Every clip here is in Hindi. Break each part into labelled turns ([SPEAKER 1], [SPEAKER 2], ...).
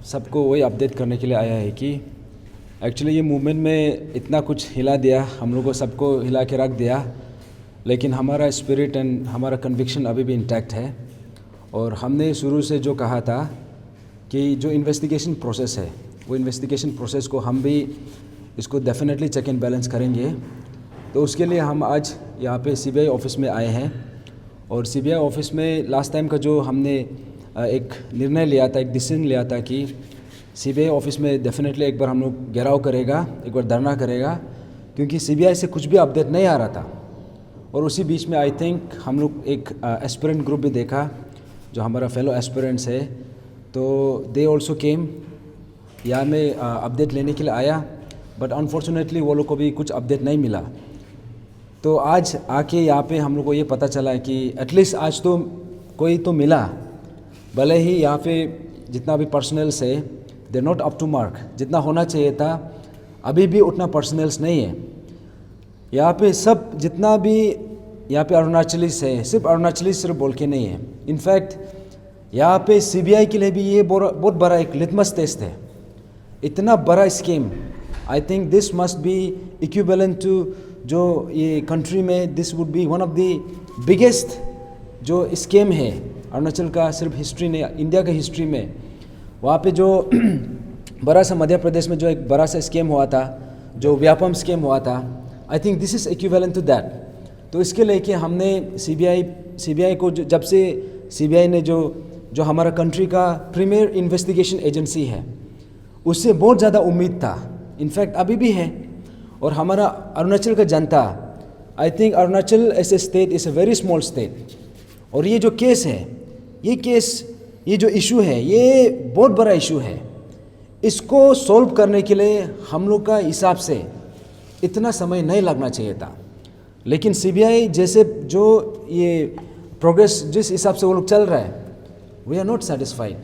[SPEAKER 1] सबको वही अपडेट करने के लिए आया है कि एक्चुअली ये मूवमेंट में इतना कुछ हिला दिया, हम लोगों को सबको हिला के रख दिया, लेकिन हमारा स्पिरिट एंड हमारा कन्विक्शन अभी भी इंटैक्ट है। और हमने शुरू से जो कहा था कि जो इन्वेस्टिगेशन प्रोसेस है, वो इन्वेस्टिगेशन प्रोसेस को हम भी इसको डेफिनेटली चेक एंड बैलेंस करेंगे। तो उसके लिए हम आज यहाँ पे सीबीआई ऑफिस में आए हैं। और सीबीआई ऑफिस में लास्ट टाइम का जो हमने एक निर्णय लिया था, एक डिसीजन लिया था कि सीबीआई ऑफिस में डेफिनेटली एक बार हम लोग घेराव करेगा, एक बार धरना करेगा, क्योंकि सीबीआई से कुछ भी अपडेट नहीं आ रहा था। और उसी बीच में आई थिंक हम लोग एक एस्पिरेंट ग्रुप भी देखा, जो हमारा फेलो एस्पिरेंट्स है, तो दे ऑल्सो केम। यहाँ में अपडेट लेने के लिए आया, बट अनफॉर्चुनेटली वो लोग को भी कुछ अपडेट नहीं मिला। तो आज आके यहाँ पे हम लोग को ये पता चला है कि एटलीस्ट आज तो कोई तो मिला, भले ही यहाँ पे जितना भी पर्सनल्स है they not up to mark, जितना होना चाहिए था अभी भी उतना पर्सनल्स नहीं है। यहाँ पे सब जितना भी यहाँ पे अरुणाचलीस है, सिर्फ अरुणाचलीस सिर्फ बोल के नहीं है। इनफैक्ट यहाँ पे सीबीआई के लिए भी ये बहुत बड़ा एक लिटमस टेस्ट है। इतना बड़ा scheme, I think this must be equivalent to जो ये कंट्री में this would be one of the biggest जो स्कीम है अरुणाचल का, सिर्फ हिस्ट्री ने, इंडिया का हिस्ट्री में। वहाँ पे जो बड़ा सा मध्य प्रदेश में जो एक बड़ा सा स्कीम हुआ था, जो व्यापम स्कीम हुआ था, I think this is equivalent to that. तो इसके लेके हमने सीबीआई को जब से सीबीआई ने जो हमारा कंट्री का प्रीमियर इन्वेस्टिगेशन एजेंसी है, उससे बहुत ज़्यादा उम्मीद था, इनफैक्ट अभी भी है। और हमारा अरुणाचल का जनता, I think Arunachal as a state is a very small state. और ये जो केस है, ये जो इशू है, ये बहुत बड़ा इशू है। इसको सॉल्व करने के लिए हम लोग का हिसाब से इतना समय नहीं लगना चाहिए था, लेकिन सीबीआई जैसे जो ये प्रोग्रेस जिस हिसाब से वो लोग चल रहा है, वी आर नॉट सेटिस्फाइड।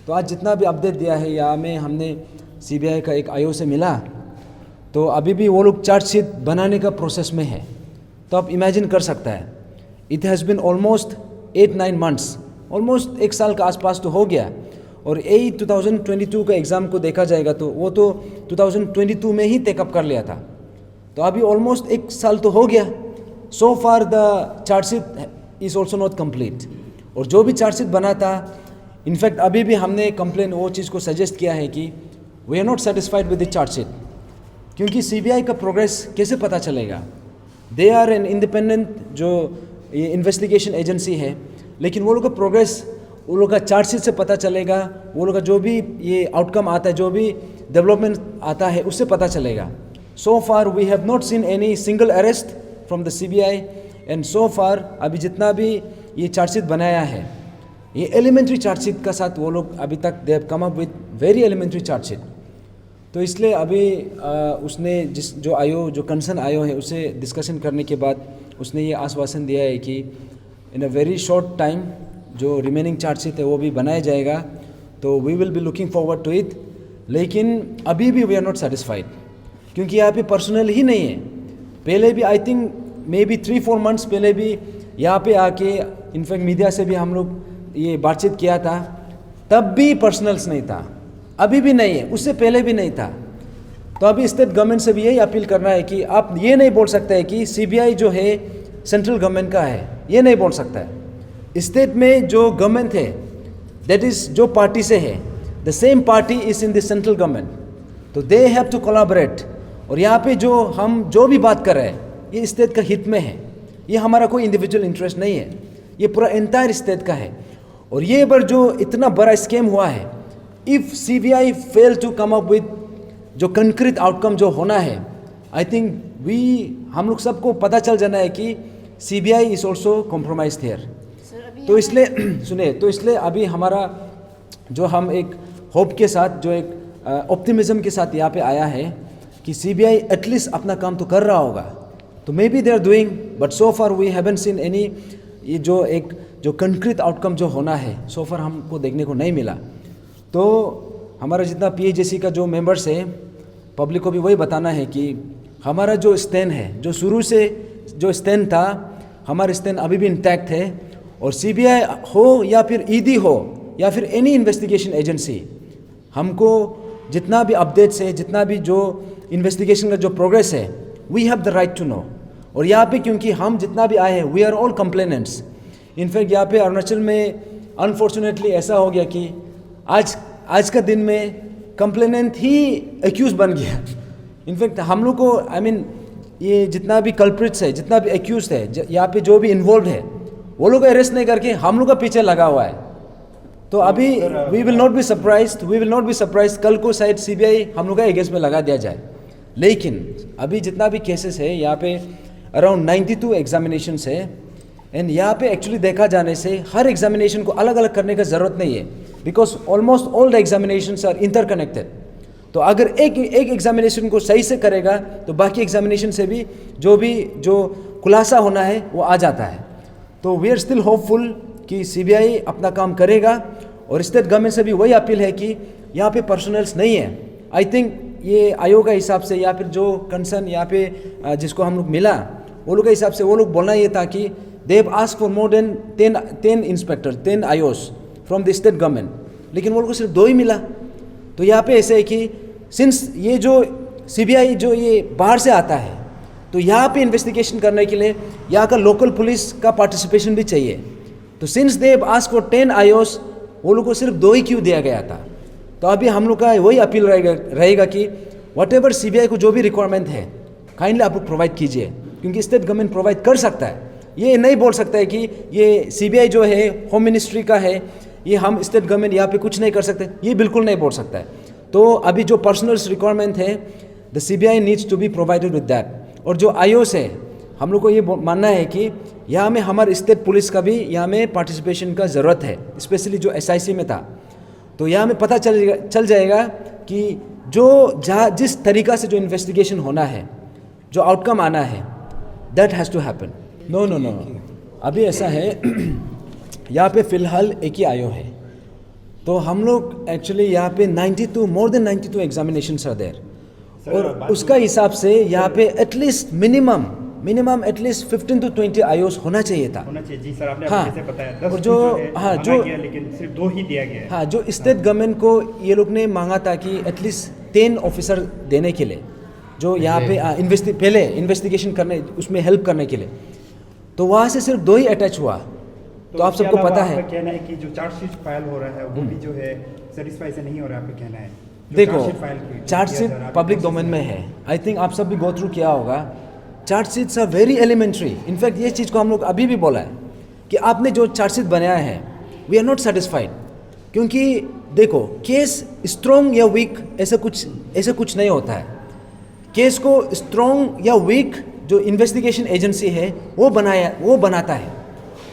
[SPEAKER 1] तो आज जितना भी अपडेट दिया है यहाँ में हमने सीबीआई का एक आईओ से मिला, तो अभी भी वो लोग चार्जशीट बनाने का प्रोसेस में है। तो आप इमेजिन कर सकता है, it has been almost 8-9 months, almost 1 साल का आसपास तो हो गया। और यही 2022 का एग्ज़ाम को देखा जाएगा तो वो तो 2022 में ही टेकअप कर लिया था। तो अभी ऑलमोस्ट 1 साल तो हो गया। So far the chargesheet is also not complete. और जो भी चार्जशीट बना था, इनफैक्ट अभी भी हमने कंप्लेन वो चीज़ को सजेस्ट किया है कि we are not satisfied with the chargesheet, क्योंकि सीबीआई का प्रोग्रेस कैसे पता चलेगा? दे आर एन इंडिपेंडेंट जो ये इन्वेस्टिगेशन एजेंसी है, लेकिन वो लोग का प्रोग्रेस वो लोग का चार्जशीट से पता चलेगा। वो लोग का जो भी ये आउटकम आता है, जो भी डेवलपमेंट आता है, उससे पता चलेगा। So far we have not seen any single arrest from the CBI, and so far अभी जितना भी ये चार्जशीट बनाया है, ये एलिमेंट्री चार्जशीट का साथ वो लोग अभी तक they have come up with very elementary chargesheet. तो इसलिए अभी उसने जो आयो, जो कंसर्न आयो है, उससे डिस्कशन करने के बाद उसने ये आश्वासन दिया है कि in a very short time जो रिमेनिंग चार्जशीट है वो भी बनाया जाएगा। तो we will be looking forward to it. लेकिन अभी भी वी आर नॉट सेटिस्फाइड, क्योंकि यहाँ पे पर्सनल ही नहीं है। पहले भी I think may be 3-4 months पहले भी यहाँ पे आके इनफैक्ट मीडिया से भी हम लोग ये बातचीत किया था, तब भी पर्सनल्स नहीं था, अभी भी नहीं है, उससे पहले भी नहीं था। तो अभी स्टेट गवर्नमेंट से भी यही अपील करना है कि आप ये नहीं बोल सकते हैं कि सीबीआई जो है सेंट्रल गवर्नमेंट का है, ये नहीं बोल सकता है। स्टेट में जो गवर्नमेंट है, दैट इज़ जो पार्टी से है, the same party is in the central government, तो दे हैव टू कोलैबोरेट। और यहाँ पे जो हम जो भी बात कर रहे हैं, ये स्टेट का हित में है, ये हमारा कोई इंडिविजुअल इंटरेस्ट नहीं है, ये पूरा एंटायर स्टेट का है। और ये बार जो इतना बड़ा स्कैम हुआ है, if CBI fail to come up with जो कंक्रीट आउटकम जो होना है, आई थिंक हम लोग सबको पता चल जाना है कि CBI is also compromise here. तो इसलिए सुनिए, तो इसलिए अभी हमारा जो हम एक होप के साथ, जो एक ऑप्टिमिज्म के साथ यहाँ पे आया है कि सीबीआई एटलीस्ट अपना काम तो कर रहा होगा। तो maybe they are doing, but so far we haven't seen any, ये जो कंक्रीट आउटकम जो होना है, सो फार हमको देखने को नहीं मिला। तो हमारा जितना पीएचजेसी का जो मेंबर्स है, पब्लिक को भी वही बताना है कि हमारा जो स्टैंड है, जो शुरू से जो स्टैंड था, हमारा स्टैंड अभी भी इंटैक्ट है। और सीबीआई हो या फिर ईडी हो या फिर एनी इन्वेस्टिगेशन एजेंसी, हमको जितना भी अपडेट्स है, जितना भी जो इन्वेस्टिगेशन का जो प्रोग्रेस है, we have the right to know. और यहाँ पे क्योंकि हम जितना भी आए हैं, we are all complainants. In fact यहाँ पे अरुणाचल में अनफॉर्चुनेटली ऐसा हो गया कि आज का दिन में कंप्लेनेंट ही एक्यूज बन गया। इनफैक्ट हम लोग को ये जितना भी कल्प्रिट्स है, जितना भी एक्यूज है, यहाँ पे जो भी इन्वॉल्व है, वो लोग अरेस्ट नहीं करके हम लोग का पीछे लगा हुआ है। तो अभी we will not be surprised कल को शायद सीबीआई हम लोग का अगेंस्ट में लगा दिया जाए। लेकिन अभी जितना भी केसेस है, यहाँ पे अराउंड 92 एग्जामिनेशंस है। एंड यहाँ पे एक्चुअली देखा जाने से हर एग्जामिनेशन को अलग अलग करने का ज़रूरत नहीं है, because almost all the examinations are interconnected. तो अगर एक एग्जामिनेशन को सही से करेगा तो बाकी एग्जामिनेशन से भी जो खुलासा होना है वो आ जाता है। तो वी आर स्टिल होपफुल कि सीबीआई अपना काम करेगा। और स्टेट गवर्नमेंट से भी वही अपील है कि यहाँ पे पर्सनल्स नहीं है। आई थिंक ये आयोग का हिसाब से या फिर जो कंसर्न यहाँ पे जिसको हम लोग मिला, वो लोग के हिसाब से वो लोग बोलना ये था कि they have ask for more than 10 inspector, 10 iOS from the state government, लेकिन वो लोग को सिर्फ 2 ही मिला। तो यहाँ पे ऐसे है कि सिंस ये जो सीबीआई जो ये बाहर से आता है, तो यहाँ पे इन्वेस्टिगेशन करने के लिए यहाँ का लोकल पुलिस का पार्टिसिपेशन भी चाहिए। तो since they have ask for 10 iOS, वो लोग को सिर्फ 2 ही क्यों दिया गया था। तो अभी हम लोग का वही अपील रहेगा कि वट एवर सीबीआई को जो भी रिक्वायरमेंट है, काइंडली आप लोग प्रोवाइड कीजिए, क्योंकि स्टेट गवर्नमेंट प्रोवाइड कर सकता है। ये नहीं बोल सकता है कि ये सीबीआई जो है होम मिनिस्ट्री का है, ये हम स्टेट गवर्नमेंट यहाँ पे कुछ नहीं कर सकते, ये बिल्कुल नहीं बोल सकता है। तो अभी जो पर्सनल्स रिक्वायरमेंट है, the CBI needs to be provided with that. और जो आईओस है, हम लोग को ये मानना है कि यहाँ में हमारे स्टेट पुलिस का भी यहाँ में पार्टिसिपेशन का ज़रूरत है, स्पेशली जो एसआईसी में था। तो यहाँ में पता चल जाएगा कि जिस तरीका से जो इन्वेस्टिगेशन होना है, जो आउटकम आना है, that has to happen. No, अभी ऐसा है यहाँ पे फ़िलहाल एक ही आयो है। तो हम लोग एक्चुअली यहाँ पे more than 92 examinations are there, और उसका हिसाब से यहाँ पे at least minimum at least 15 to 20 IOs होना चाहिए था।
[SPEAKER 2] जी सर, आपने कैसे बताया 10
[SPEAKER 1] और जो
[SPEAKER 2] लेकिन सिर्फ 2 ही दिया गया है।
[SPEAKER 1] हाँ, जो स्टेट गवर्नमेंट को ये लोग ने मांगा था कि एटलीस्ट 10 ऑफिसर देने के लिए, जो यहाँ पे पहले इन्वेस्टिगेशन करने, उसमें हेल्प करने के लिए, तो वहाँ से सिर्फ 2 ही अटैच हुआ। तो आप सबको पता है,
[SPEAKER 2] कहना है कि जो चार्जशीट फाइल हो रहा है वो भी जो है सेटिस्फाई से नहीं हो रहा है, आपका कहना है।
[SPEAKER 1] देखो, चार्जशीट पब्लिक डोमेन में है, आई थिंक आप सब भी गो थ्रू किया होगा। Chargesheets are very elementary. In fact ये चीज़ को हम लोग अभी भी बोला है कि आपने जो चार्जशीट बनाया है, वी आर नॉट सेटिस्फाइड, क्योंकि देखो, केस स्ट्रॉन्ग या वीक ऐसा कुछ नहीं होता है। केस को स्ट्रॉन्ग या वीक जो इन्वेस्टिगेशन एजेंसी है वो बनाता है,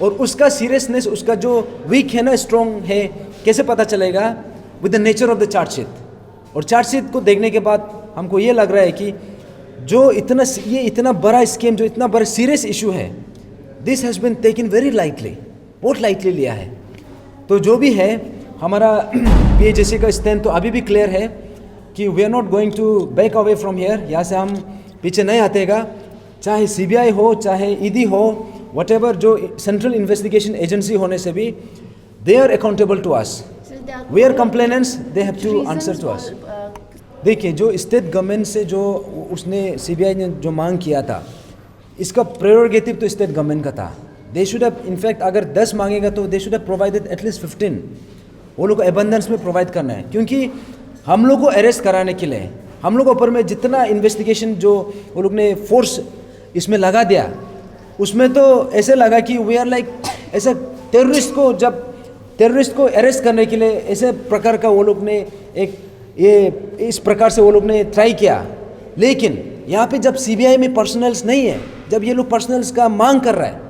[SPEAKER 1] और उसका सीरियसनेस, उसका जो वीक है ना स्ट्रॉन्ग है, कैसे पता चलेगा? With the nature of the chargesheet. और चार्जशीट को देखने के बाद हमको ये लग रहा है कि ये इतना बड़ा स्कीम, जो इतना बड़ा सीरियस इशू है, this has been taken very lightly, बहुत लाइटली लिया है। तो जो भी है, हमारा पीएचएससी का स्टैंड तो अभी भी क्लियर है कि we are not going to back away from here. यहाँ से हम पीछे नहीं आतेगा, चाहे सीबीआई हो, चाहे ईडी हो, whatever जो सेंट्रल इन्वेस्टिगेशन एजेंसी होने से भी, they are accountable to us. We are complainants, they have to answer to us. देखिए, जो स्टेट गवर्नमेंट से जो उसने सीबीआई ने जो मांग किया था, इसका प्रेरोगेटिव तो स्टेट गवर्नमेंट का था। दे शुड हैव, इनफैक्ट अगर 10 मांगेगा तो they should have provided at least 15। वो लोग को एबंडेंस में प्रोवाइड करना है, क्योंकि हम लोग को अरेस्ट कराने के लिए, हम लोग ऊपर में जितना इन्वेस्टिगेशन जो वो लोग ने फोर्स इसमें लगा दिया, उसमें तो ऐसे लगा कि वी आर लाइक, ऐसे टेररिस्ट को अरेस्ट करने के लिए ऐसे प्रकार का वो लोग ने इस प्रकार से वो लोग ने ट्राई किया। लेकिन यहाँ पे जब सीबीआई में पर्सनल्स नहीं है, जब ये लोग पर्सनल्स का मांग कर रहा है,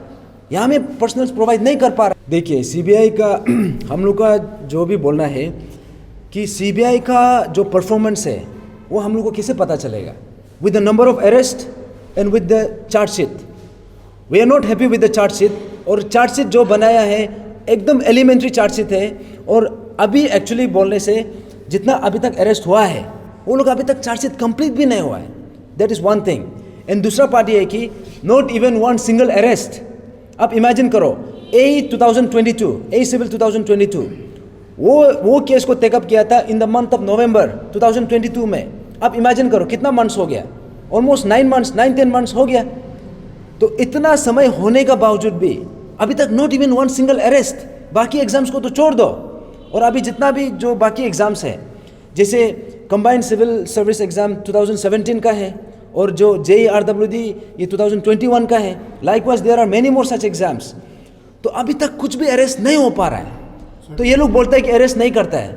[SPEAKER 1] यहाँ में पर्सनल्स प्रोवाइड नहीं कर पा रहा। देखिए, सीबीआई का हम लोग का जो भी बोलना है कि सीबीआई का जो परफॉर्मेंस है वो हम लोग को कैसे पता चलेगा? With the number of arrest and with the chargesheet. We are not happy with the chargesheet, और चार्जशीट जो बनाया है एकदम एलिमेंट्री चार्जशीट है। और अभी एक्चुअली बोलने से जितना अभी तक अरेस्ट हुआ है, वो लोग अभी तक चार्जशीट कंप्लीट भी नहीं हुआ है। That is one thing. And दूसरा पार्ट ये है कि not even one single arrest. आप इमेजिन करो, ए सिविल 2022, वो केस को टेकअप किया था in the month of November 2022 में। आप इमेजिन करो कितना मंथ्स हो गया, ऑलमोस्ट 9 मंथ्स हो गया। तो इतना समय होने का बावजूद भी अभी तक not even one single arrest. बाकी एग्जाम्स को तो छोड़ दो, और अभी जितना भी जो बाकी एग्जाम्स हैं, जैसे कंबाइंड सिविल सर्विस एग्जाम 2017 का है, और जो JEE-RWD ये 2021 का है। Likewise there are many more such exams. तो अभी तक कुछ भी अरेस्ट नहीं हो पा रहा है। तो ये लोग बोलते हैं कि अरेस्ट नहीं करता है।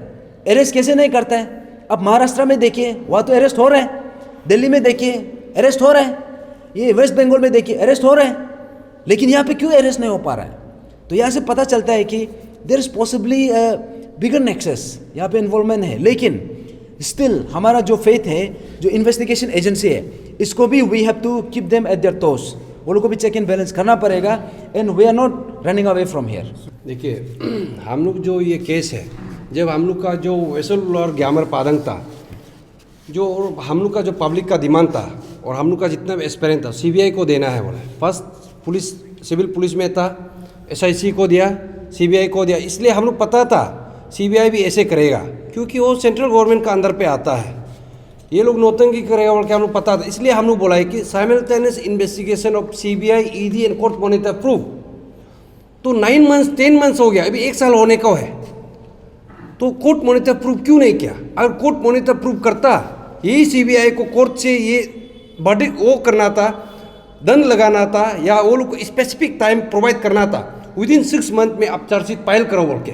[SPEAKER 1] अरेस्ट कैसे नहीं करता है? अब महाराष्ट्र में देखिए, वहाँ तो अरेस्ट हो रहे हैं। दिल्ली में देखिए अरेस्ट हो रहे हैं। ये वेस्ट बंगाल में देखिए अरेस्ट हो रहे हैं। लेकिन यहाँ पे क्यों अरेस्ट नहीं हो पा रहा है? तो यहाँ से पता चलता है कि there is possibly bigger nexus, यहाँ पे इन्वॉल्वमेंट है। लेकिन स्टिल हमारा जो फेथ है, जो इन्वेस्टिगेशन एजेंसी है, इसको भी we have to keep them at their toes. वो लोग को भी चेक एंड बैलेंस करना पड़ेगा, and we are not running away from here.
[SPEAKER 3] देखिए, हम लोग जो ये केस है, जब हम लोग का जो वेसल और ग्यामर पादंग था, जो हम लोग का जो पब्लिक का डिमांड था, और हम लोग का जितना भी एक्सपेरियंस था, CBI को देना है बोला। फर्स्ट पुलिस, सिविल पुलिस में था, SIC को दिया, CBI को दिया। इसलिए हम लोग पता था CBI भी ऐसे करेगा, क्योंकि वो सेंट्रल गवर्नमेंट का अंदर पे आता है। ये लोग नौतंकी करेगा बोल के हम लोग पता था। इसलिए हम लोग बोला है कि simultaneous investigation of CBI, ED and court monitor proof. तो 9 मंथ्स 10 मंथ्स हो गया, अभी 1 साल होने का है। तो कोर्ट मॉनिटर प्रूफ क्यों नहीं किया? अगर कोर्ट मॉनिटर प्रूफ करता, यही CBI को कोर्ट से ये वर्डिक्ट वो करना था, दंड लगाना था, या वो लोग को स्पेसिफिक टाइम प्रोवाइड करना था, विदिन 6 मंथ में आप चार्जशीट फाइल करो बोल के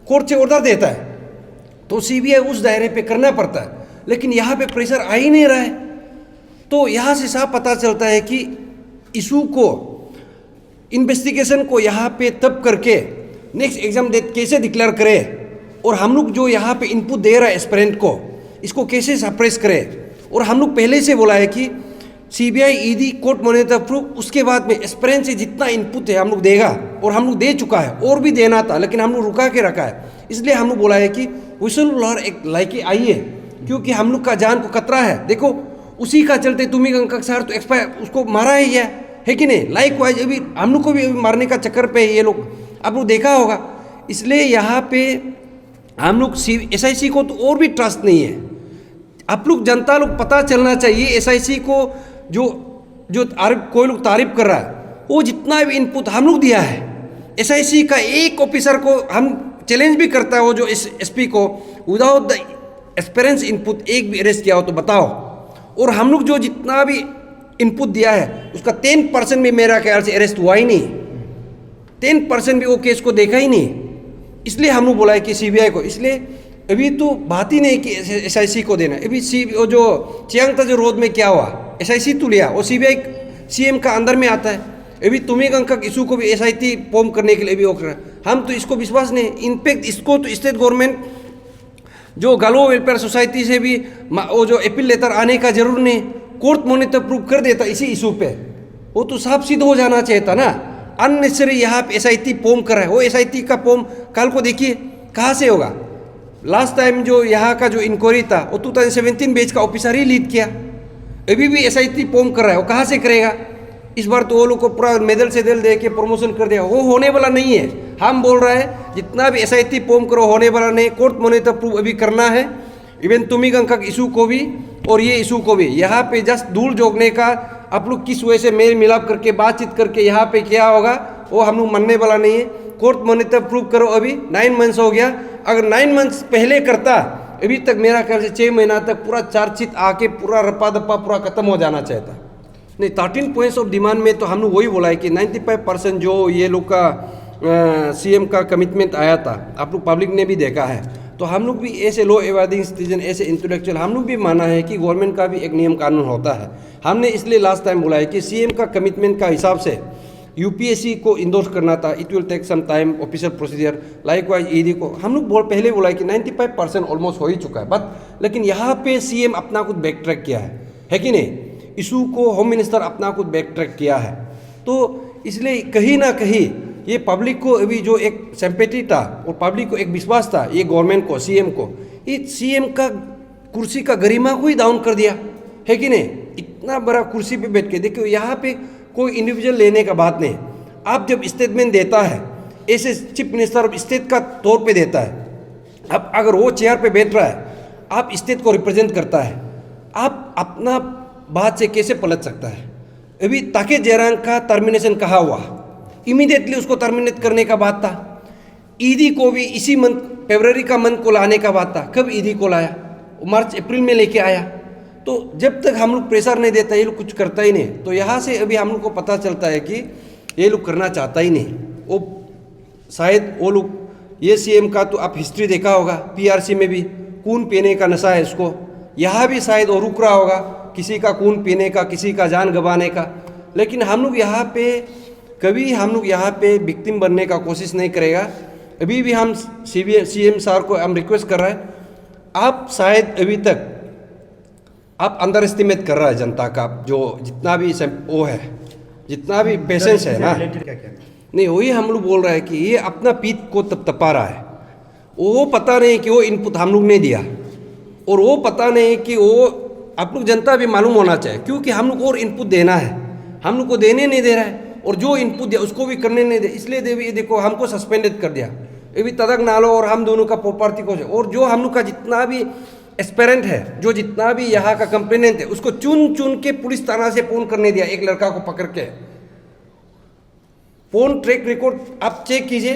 [SPEAKER 3] कोर्ट से ऑर्डर देता है, तो CBI उस दायरे पे करना पड़ता है। लेकिन यहाँ पे प्रेशर आ ही नहीं रहा है। तो यहाँ से साफ पता चलता है कि इशू को, इन्वेस्टिगेशन को यहाँ पे तब करके नेक्स्ट एग्जाम डेट कैसे डिक्लेयर करे, और हम लोग जो यहाँ पे इनपुट दे रहा है एस्पिरेंट को, इसको कैसे सप्रेस करे। और हम लोग पहले से बोला है कि CBI, ED, court monitor proof, उसके बाद में एस्पिरेंट से जितना इनपुट है हम लोग देगा, और हम लोग दे चुका है, और भी देना था, लेकिन हम लोग रुका के रखा है। इसलिए हम लोग बोला है कि विसल ब्लोअर एक लाइके आई है, क्योंकि हम लोग का जान को खतरा है। देखो, उसी का चलते तुम्ही गंगा सर तो एक्सपायर उसको मारा ही है कि नहीं? लाइक वाइज अभी हम लोग को भी अभी मारने का चक्कर पे है ये लोग, आप लोग देखा होगा। इसलिए यहाँ पे हम लोग SIC को तो और भी ट्रस्ट नहीं है। आप लोग जनता लोग पता चलना चाहिए SIC को, जो कोई लोग तारीफ कर रहा है, वो जितना भी इनपुट हम लोग दिया है, SIC का एक ऑफिसर को हम चैलेंज भी करता है, वो जो SP को, विदाउट द एक्सपीरियंस इनपुट एक भी अरेस्ट किया हो तो बताओ। और हम लोग जो जितना भी इनपुट दिया है, उसका 10% भी मेरा ख्याल से अरेस्ट हुआ ही नहीं, 10% भी वो केस को देखा ही नहीं। इसलिए हम लोग बोला है कि CBI को। इसलिए अभी तो बात ही नहीं कि SIC को देना। अभी वो जो चियांगता जो रोड में क्या हुआ, SIC तो लिया, वो CBI CM का अंदर में आता है। अभी तुम्हें गंगा इशू को भी SIT फॉर्म करने के लिए भी वो कर रहा है। हम तो इसको विश्वास नहीं। इनफैक्ट इसको तो स्टेट गवर्नमेंट जो गालो वेलफेयर सोसाइटी से भी वो जो अपील लेटर आने का जरूर नहीं, कोर्ट मॉनिटर प्रूफ कर देता इसी इशू पे, वो तो साफ सीध हो जाना चाहिए था ना। अननेसेसरी यहाँ पे SIT फॉर्म कर रहा है। वो SIT का फॉर्म कल को देखिए कहाँ से होगा। लास्ट टाइम जो यहाँ का जो इंक्वायरी था, वो 2017 बैच का ऑफिसर ही लीड किया। अभी भी SIT फॉर्म कर रहा है, वो कहाँ से करेगा? इस बार तो वो लोग को पूरा मेडल से दिल दे के प्रमोशन कर दिया, वो होने वाला नहीं है। हम बोल रहे हैं जितना भी SIT फॉर्म करो, होने वाला नहीं। कोर्ट मॉनिटर प्रूफ अभी करना है, इवन तुम्ही गंगा इशू को भी और ये इशू को भी। यहाँ पे जस्ट धूल जोगने का आप लोग किस वजह से मेल मिलाप करके बातचीत करके यहाँ पे क्या होगा, वो हम लोग मानने वाला नहीं है। कोर्ट मॉनिटर प्रूफ करो। अभी 9 मंथ्स हो गया, अगर 9 मंथ्स पहले करता, अभी तक मेरा ख्याल से 6 महीना तक पूरा चार्जशीट आके पूरा रप्पा दप्पा पूरा खत्म हो जाना चाहिए था। नहीं, 13 पॉइंट्स ऑफ डिमांड में तो हम लोग वही बोला है कि 95% जो ये लोग का CM का कमिटमेंट आया था, आप लोग पब्लिक ने भी देखा है। तो हम लोग भी ऐसे लो एवार्डिंग सिटीजन, ऐसे इंटेलेक्चुअल, हम लोग भी माना है कि गवर्नमेंट का भी एक नियम कानून होता है। हमने इसलिए लास्ट टाइम बोला है कि CM का कमिटमेंट का हिसाब से UPSC को इंडोर्स करना था। It will take some time, official procedure. Likewise ED को हम लोग पहले बोला है कि 95% ऑलमोस्ट हो ही चुका है। बट लेकिन यहाँ पे CM अपना कुछ बैक ट्रैक किया है कि नहीं? इशू को होम मिनिस्टर अपना कुछ बैक ट्रैक किया है। तो इसलिए कहीं ना कहीं ये पब्लिक को अभी जो एक सिंपैथी था और पब्लिक को एक विश्वास था ये गवर्नमेंट को, CM को, ये CM का कुर्सी का गरिमा को ही डाउन कर दिया है कि नहीं? इतना बड़ा कुर्सी पे बैठ के देखो, यहाँ पे कोई इंडिविजुअल लेने का बात नहीं। आप जब स्टेटमेंट देता है, ऐसे चीफ मिनिस्टर ऑफ स्टेट का तौर पे देता है, अब अगर वो चेयर पे बैठ रहा है, आप स्टेट को रिप्रेजेंट करता है, आप अपना बात से कैसे पलट सकता है? अभी ताके जयराम का टर्मिनेशन कहाँ हुआ? इमीडिएटली उसको टर्मिनेट करने का बात था। ईदी को भी इसी मंथ फरवरी का मंथ को लाने का बात था। कब ईदी को लाया? मार्च अप्रैल में लेके आया। तो जब तक हम लोग प्रेशर नहीं देता, ये लोग कुछ करता ही नहीं। तो यहाँ से अभी हम लोग को पता चलता है कि ये लोग करना चाहता ही नहीं। वो शायद वो लोग, ये सीएम का तो आप हिस्ट्री देखा होगा, पीआरसी में भी खून पीने का नशा है इसको। यहाँ भी शायद वो रुक रहा होगा, किसी का खून पीने का, किसी का जान गंवाने का। लेकिन हम लोग यहाँ पे कभी हम लोग यहाँ पे विक्टिम बनने का कोशिश नहीं करेगा। अभी भी हम सीएम सर को हम रिक्वेस्ट कर रहे हैं, आप शायद अभी तक आप अंडर एस्टिमेट कर रहा है जनता का, जो जितना भी वो है, जितना भी पेशेंस है ना। नहीं, वही हम लोग बोल रहे हैं कि ये अपना पीठ को तपा रहा है। वो पता नहीं कि वो इनपुट हम लोग ने दिया, और वो पता नहीं कि वो आप लोग जनता भी मालूम होना चाहिए, क्योंकि हम लोग और इनपुट देना है, हम लोग को देने नहीं दे रहा है, और जो इनपुट दिया उसको भी करने नहीं दे। इसलिए ये देखो हमको सस्पेंडेड कर दिया। ये भी तदक नालो और हम दोनों का प्रॉपर्टी को, और जो हम लोग का जितना भी एस्पेरेंट है, जो जितना भी यहाँ का कंप्लेनेंट है, उसको चुन चुन के पुलिस थाना से फोन करने दिया। एक लड़का को पकड़ के फोन ट्रैक रिकॉर्ड आप चेक कीजिए।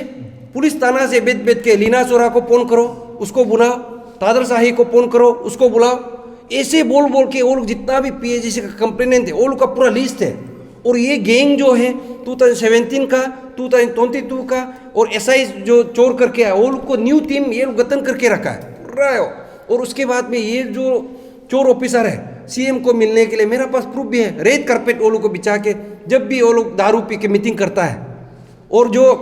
[SPEAKER 3] पुलिस थाना से बेच बेच के लीना सोरा को फोन करो, उसको बुलाओ, तादर शाही को फोन करो, उसको बुलाओ। ऐसे बोल बोल के वो लोग जितना भी पीएचडी का कंप्लेनेंट है, वो लोग का पूरा लिस्ट है। और ये गैंग जो है 2017 का, 2022 का, और एसआई जो चोर करके आया, वो लोग को न्यू टीम ये लोग गठन करके रखा है पूरा। और उसके बाद में ये जो चोर ऑफिसर है सीएम को मिलने के लिए, मेरा पास प्रूफ भी है, रेड कारपेट वो लोग को बिछा के जब भी वो लोग दारू पी के मीटिंग करता है। और जो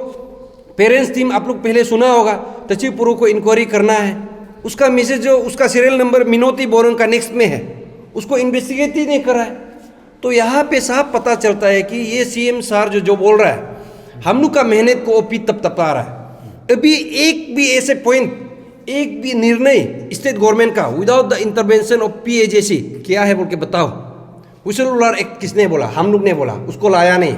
[SPEAKER 3] पेरेंट्स टीम आप लोग पहले सुना होगा, तचिपुरु को इंक्वायरी करना है, उसका मैसेज जो उसका सीरियल नंबर मिनोती बोरन का नेक्स्ट में है, उसको इन्वेस्टिगेट ही नहीं करा है। तो यहाँ पे साफ पता चलता है कि ये सीएम सर जो बोल रहा है, हम लोग का मेहनत को ओपी तपा रहा है। अभी एक भी ऐसे पॉइंट, एक भी निर्णय स्टेट गवर्नमेंट का विदाउट द इंटरवेंशन ऑफ पीएजेसी क्या है बोल के बताओ। व्हिसल ब्लोअर एक्ट किसने बोला? हम लोग ने बोला, उसको लाया नहीं।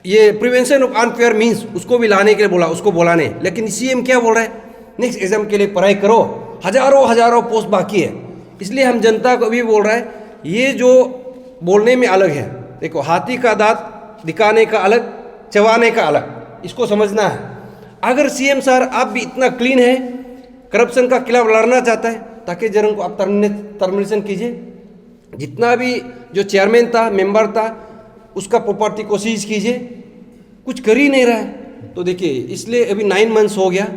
[SPEAKER 3] ये प्रिवेंशन ऑफ अनफेयर मीन्स उसको भी लाने के लिए बोला, उसको बोला नहीं। लेकिन सीएम क्या बोल रहा है? नेक्स्ट एग्जाम के लिए पढ़ाई करो, हजारों पोस्ट बाकी है। इसलिए हम जनता को भी बोल रहा है, ये जो बोलने में अलग है, देखो हाथी का दांत दिखाने का अलग, चबाने का अलग, इसको समझना है। अगर सीएम सर आप भी इतना क्लीन है, करप्शन का खिलाफ लड़ना चाहता है, ताकि जरंग को आप टर्मिनेशन कीजिए। जितना भी जो चेयरमैन था, मेंबर था, उसका प्रॉपर्टी को सीज कीजिए। कुछ कर ही नहीं रहा है। तो देखिए, इसलिए अभी 9 मंथ्स हो गया,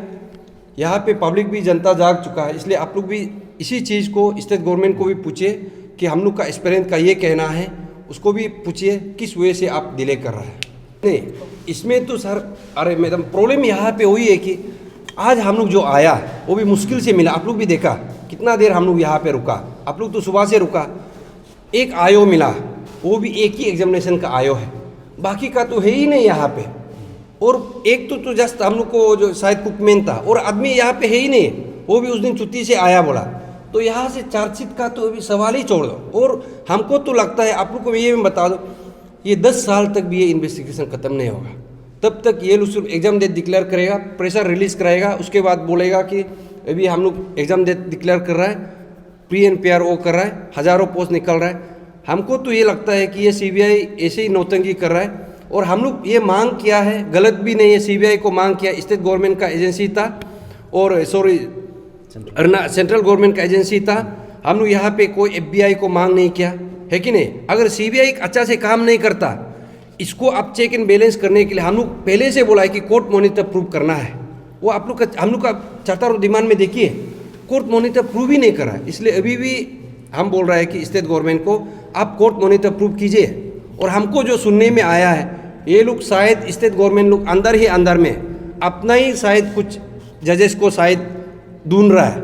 [SPEAKER 3] यहाँ पे पब्लिक भी, जनता जाग चुका है। इसलिए आप लोग भी इसी चीज़ को स्टेट गवर्नमेंट को भी पूछिए कि हम लोग का एक्सपीरियंस का ये कहना है, उसको भी पूछिए किस वजह से आप डिले कर रहा है। नहीं, इसमें तो सर, अरे मैडम, प्रॉब्लम यहाँ पे वही है कि आज हम लोग जो आया वो भी मुश्किल से मिला। आप लोग भी देखा कितना देर हम लोग यहाँ पे रुका, आप लोग तो सुबह से रुका। एक आयो मिला, वो भी एक ही एग्जामिनेशन का आयो है, बाकी का तो है ही नहीं यहाँ पे। और एक तो जस्ट हम लोग को जो शायद कुकमैन था, और आदमी यहाँ पे है ही नहीं, वो भी उस दिन छुट्टी से आया बोला। तो यहाँ से चार्जशीट का तो अभी सवाल ही छोड़ दो। और हमको तो लगता है, आप लोग को ये बता दो, ये 10 साल तक भी ये इन्वेस्टिगेशन ख़त्म नहीं होगा। तब तक ये लोग सिर्फ एग्जाम डेट डिक्लेयर करेगा, प्रेशर रिलीज कराएगा, उसके बाद बोलेगा कि अभी हम लोग एग्जाम डेट डिक्लेयर कर रहा है, प्री एंड PR वो कर रहा है, हज़ारों पोस्ट निकल रहा है। हमको तो ये लगता है कि ये CBI ऐसे ही नौटंकी कर रहा है। और हम लोग ये मांग किया है, गलत भी नहीं है, CBI को मांग किया, स्टेट गवर्नमेंट का एजेंसी था, और सेंट्रल गवर्नमेंट का एजेंसी था। हम लोग यहाँ पे कोई FBI को मांग नहीं किया है कि नहीं। अगर CBI अच्छा से काम नहीं करता, इसको आप चेक एंड बैलेंस करने के लिए हम लोग पहले से बोला है कि कोर्ट मॉनिटर प्रूव करना है। वो आप लोग का, हम लोग का चाहता डिमांड में देखिए, कोर्ट मॉनिटर प्रूव ही नहीं कर रहा है। इसलिए अभी भी हम बोल रहे हैं कि स्टेट गवर्नमेंट को आप कोर्ट मॉनिटर प्रूव कीजिए। और हमको जो सुनने में आया है, ये लोग शायद स्टेट गवर्नमेंट लोग अंदर ही अंदर में अपना ही शायद कुछ जजेस को शायद ढूंढ रहा है।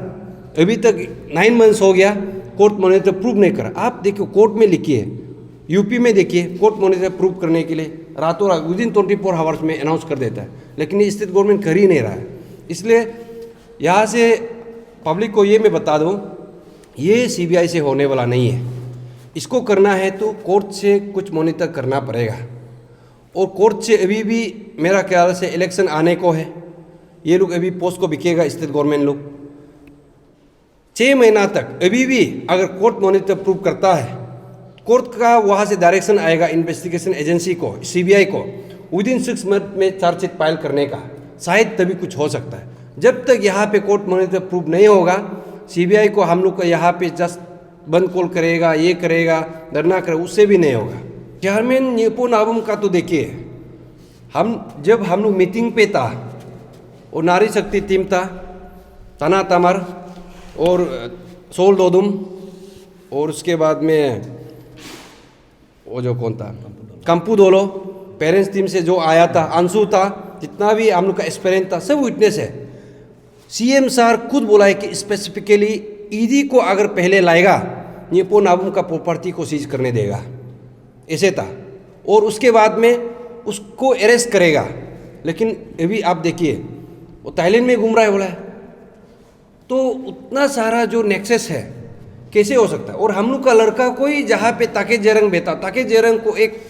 [SPEAKER 3] अभी तक 9 मंथ्स हो गया, कोर्ट मॉनिटर प्रूव नहीं करा। आप देखिए, कोर्ट में लिखिए, यूपी में देखिए, कोर्ट मॉनिटर प्रूव करने के लिए रातों रात विदिन 24 आवर्स में अनाउंस कर देता है, लेकिन ये स्टेट गवर्नमेंट कर ही नहीं रहा है। इसलिए यहाँ से पब्लिक को ये मैं बता दूँ, ये CBI से होने वाला नहीं है। इसको करना है तो कोर्ट से कुछ मॉनिटर करना पड़ेगा। और कोर्ट से अभी भी मेरा ख्याल से इलेक्शन आने को है, ये लोग अभी पोस्ट को बिकेगा स्टेट गवर्नमेंट लोग। 6 महीना तक अभी भी अगर कोर्ट मॉनिटर प्रूव करता है, कोर्ट का वहाँ से डायरेक्शन आएगा इन्वेस्टिगेशन एजेंसी को, सीबीआई को, विदिन 6 मंथ में चार्जशीट फाइल करने का, शायद तभी कुछ हो सकता है। जब तक यहाँ पे कोर्ट मॉनिटर प्रूव नहीं होगा, सीबीआई को हम लोग को यहाँ पे जस्ट बंद कॉल करेगा, ये करेगा, धरना करेगा, उससे भी नहीं होगा। चेयरमैन न्योपो नाबम का तो देखिए, जब हम लोग मीटिंग पे था, और नारी शक्ति टीम था, तना तमर और सोल दोदुम, और उसके बाद में वो जो कौन था, कंपू दोलो, पेरेंट्स टीम से जो आया था, अंशु था, जितना भी हम लोग का एक्सपीरियंस था, सब विटनेस है। सीएम सर खुद बोला है कि स्पेसिफिकली ईडी को अगर पहले लाएगा, न्योपो नाबम का प्रॉपर्टी को सीज करने देगा, ऐसे था, और उसके बाद में उसको अरेस्ट करेगा। लेकिन अभी आप देखिए, वो थाईलैंड में घूम रहा है बोला है, तो उतना सारा जो नेक्सस है कैसे हो सकता है। और हम लोग का लड़का कोई जहाँ पे ताके जेरंग बेटा, ताके जेरंग को एक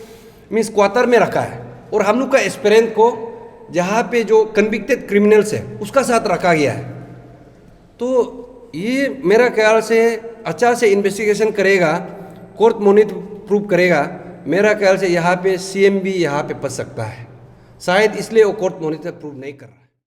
[SPEAKER 3] मीन्स क्वार्टर में रखा है, और हम लोग का एस्पिरेंट को जहाँ पे जो कन्विक्टेड क्रिमिनल्स है उसका साथ रखा गया है। तो ये मेरा ख्याल से अच्छा से इन्वेस्टिगेशन करेगा, कोर्ट मॉनिटर प्रूव करेगा, मेरा ख्याल से यहाँ पे सीएम भी यहाँ पे फंस सकता है, शायद इसलिए वो कोर्ट मॉनिटर प्रूव नहीं कर रहा।